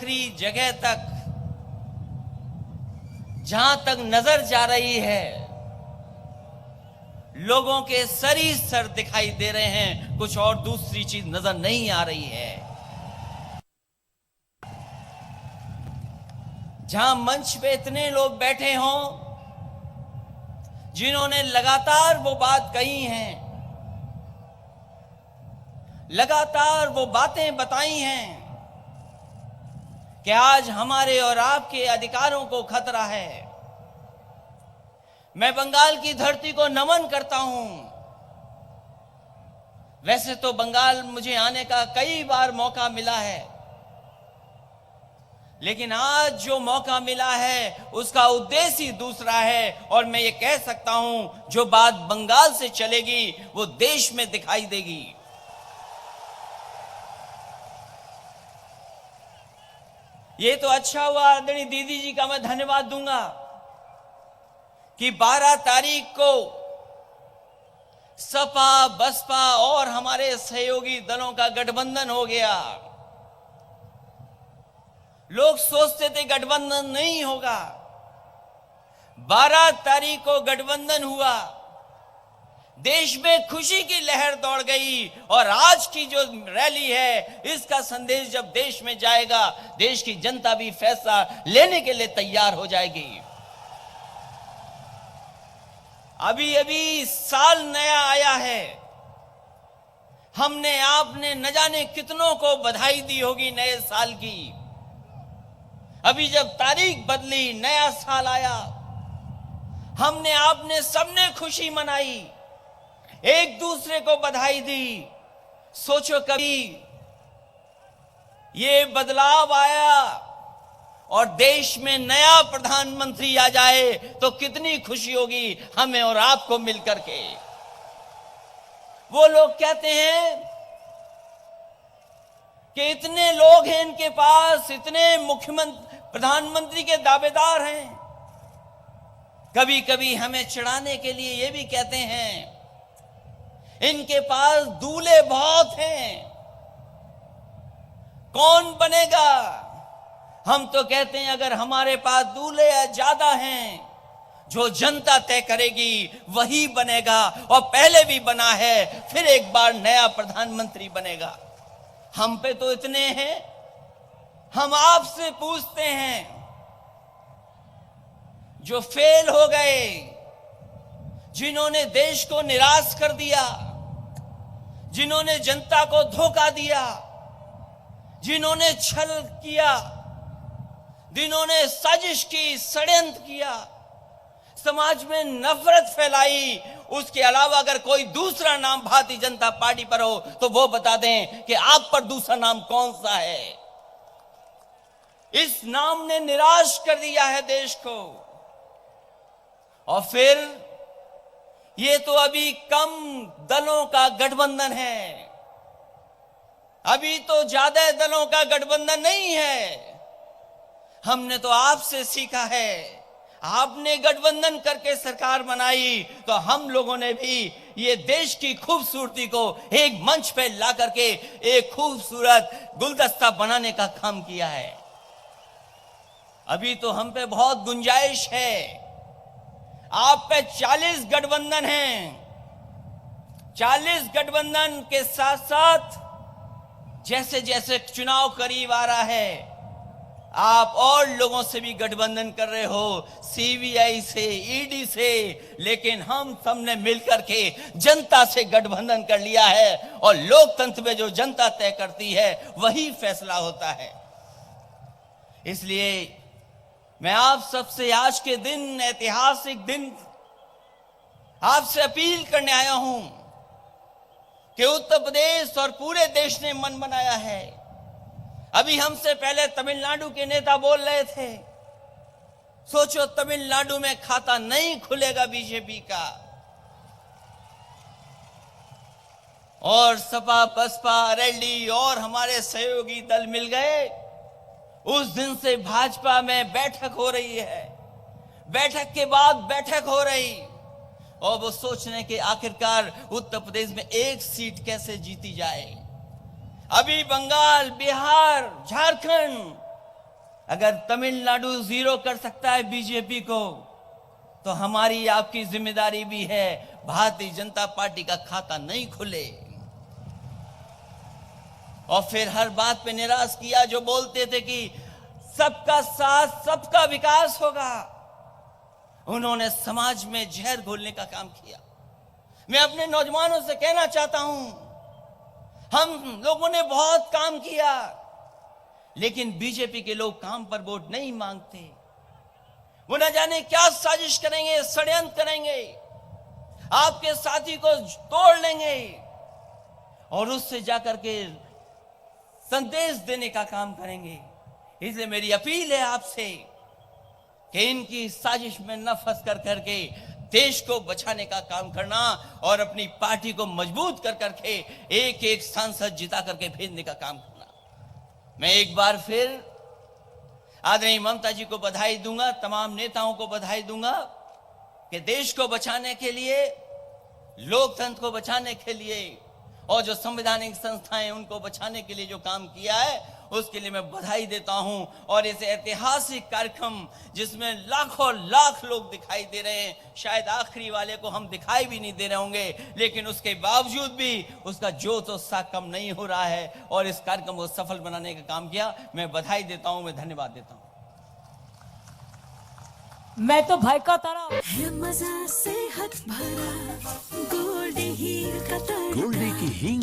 आखिरी जगह तक जहां तक नजर जा रही है, लोगों के सर ही सर दिखाई दे रहे हैं, कुछ और दूसरी चीज नजर नहीं आ रही है। जहां मंच पे इतने लोग बैठे हों जिन्होंने लगातार वो बात कही हैं, लगातार वो बातें बताई हैं कि आज हमारे और आपके अधिकारों को खतरा है। मैं बंगाल की धरती को नमन करता हूं। वैसे तो बंगाल मुझे आने का कई बार मौका मिला है, लेकिन आज जो मौका मिला है उसका उद्देश्य ही दूसरा है। और मैं ये कह सकता हूं, जो बात बंगाल से चलेगी वो देश में दिखाई देगी। ये तो अच्छा हुआ, आदरणीय दीदी जी का मैं धन्यवाद दूंगा कि 12 तारीख को सपा, बसपा और हमारे सहयोगी दलों का गठबंधन हो गया। लोग सोचते थे गठबंधन नहीं होगा, 12 तारीख को गठबंधन हुआ, देश में खुशी की लहर दौड़ गई। और आज की जो रैली है, इसका संदेश जब देश में जाएगा, देश की जनता भी फैसला लेने के लिए तैयार हो जाएगी। अभी अभी साल नया आया है, हमने आपने न जाने कितनों को बधाई दी होगी नए साल की। अभी जब तारीख बदली, नया साल आया, हमने आपने सबने खुशी मनाई, एक दूसरे को बधाई दी। सोचो कभी ये बदलाव आया और देश में नया प्रधानमंत्री आ जाए तो कितनी खुशी होगी हमें और आपको मिलकर के। वो लोग कहते हैं कि इतने लोग हैं इनके पास, इतने मुख्यमंत्री प्रधानमंत्री के दावेदार हैं। कभी कभी हमें चिढ़ाने के लिए ये भी कहते हैं इनके पास दूल्हे बहुत हैं, कौन बनेगा। हम तो कहते हैं अगर हमारे पास दूल्हे ज्यादा हैं, जो जनता तय करेगी वही बनेगा, और पहले भी बना है, फिर एक बार नया प्रधानमंत्री बनेगा। हम पे तो इतने हैं। हम आपसे पूछते हैं, जो फेल हो गए, जिन्होंने देश को निराश कर दिया, जिन्होंने जनता को धोखा दिया, जिन्होंने छल किया, जिन्होंने साजिश की, षड्यंत्र किया, समाज में नफरत फैलाई, उसके अलावा अगर कोई दूसरा नाम भारतीय जनता पार्टी पर हो तो वो बता दें कि आप पर दूसरा नाम कौन सा है। इस नाम ने निराश कर दिया है देश को। और फिर ये तो अभी कम दलों का गठबंधन है, अभी तो ज्यादा दलों का गठबंधन नहीं है। हमने तो आपसे सीखा है, आपने गठबंधन करके सरकार बनाई, तो हम लोगों ने भी ये देश की खूबसूरती को एक मंच पे ला करके एक खूबसूरत गुलदस्ता बनाने का काम किया है। अभी तो हम पे बहुत गुंजाइश है। आप पे 40 गठबंधन हैं। 40 गठबंधन के साथ साथ जैसे जैसे चुनाव करीब आ रहा है, आप और लोगों से भी गठबंधन कर रहे हो, सीबीआई से, ईडी से, लेकिन हम सबने मिलकर के जनता से गठबंधन कर लिया है। और लोकतंत्र में जो जनता तय करती है वही फैसला होता है। इसलिए मैं आप सबसे आज के दिन, ऐतिहासिक दिन, आपसे अपील करने आया हूं कि उत्तर प्रदेश और पूरे देश ने मन बनाया है। अभी हमसे पहले तमिलनाडु के नेता बोल रहे थे, सोचो तमिलनाडु में खाता नहीं खुलेगा बीजेपी का, और सपा, बसपा, आरएलडी और हमारे सहयोगी दल मिल गए। उस दिन से भाजपा में बैठक हो रही है, बैठक के बाद बैठक हो रही, और वो सोच रहे कि आखिरकार उत्तर प्रदेश में एक सीट कैसे जीती जाए। अभी बंगाल, बिहार, झारखंड अगर तमिलनाडु 0 कर सकता है बीजेपी को, तो हमारी आपकी जिम्मेदारी भी है भारतीय जनता पार्टी का खाता नहीं खुले। और फिर हर बात पे निराश किया। जो बोलते थे कि सबका साथ सबका विकास होगा, उन्होंने समाज में जहर घोलने का काम किया। मैं अपने नौजवानों से कहना चाहता हूं, हम लोगों ने बहुत काम किया, लेकिन बीजेपी के लोग काम पर वोट नहीं मांगते। वो न जाने क्या साजिश करेंगे, षड्यंत्र करेंगे, आपके साथी को तोड़ लेंगे और उससे जाकर के संदेश देने का काम करेंगे। इसलिए मेरी अपील है आपसे कि इनकी साजिश में न फंस कर करके देश को बचाने का काम करना और अपनी पार्टी को मजबूत कर करके एक एक सांसद जिता करके भेजने का काम करना। मैं एक बार फिर आदरणीय ममता जी को बधाई दूंगा, तमाम नेताओं को बधाई दूंगा कि देश को बचाने के लिए, लोकतंत्र को बचाने के लिए और जो संवैधानिक संस्थाएं उनको बचाने के लिए जो काम किया है, उसके लिए मैं बधाई देता हूं। और इसे ऐतिहासिक कार्यक्रम जिसमें लाखों लाख लोग दिखाई दे रहे हैं, शायद आखिरी वाले को हम दिखाई भी नहीं दे रहे होंगे, लेकिन उसके बावजूद भी उसका जोश उत्साह कम नहीं हो रहा है और इस कार्यक्रम को सफल बनाने का काम किया। मैं बधाई देता हूं, मैं धन्यवाद देता हूं। मैं तो भाई का तरह है मजा सेहत भरा गोल्ड हीर का तड़का। गोल्डी की हींग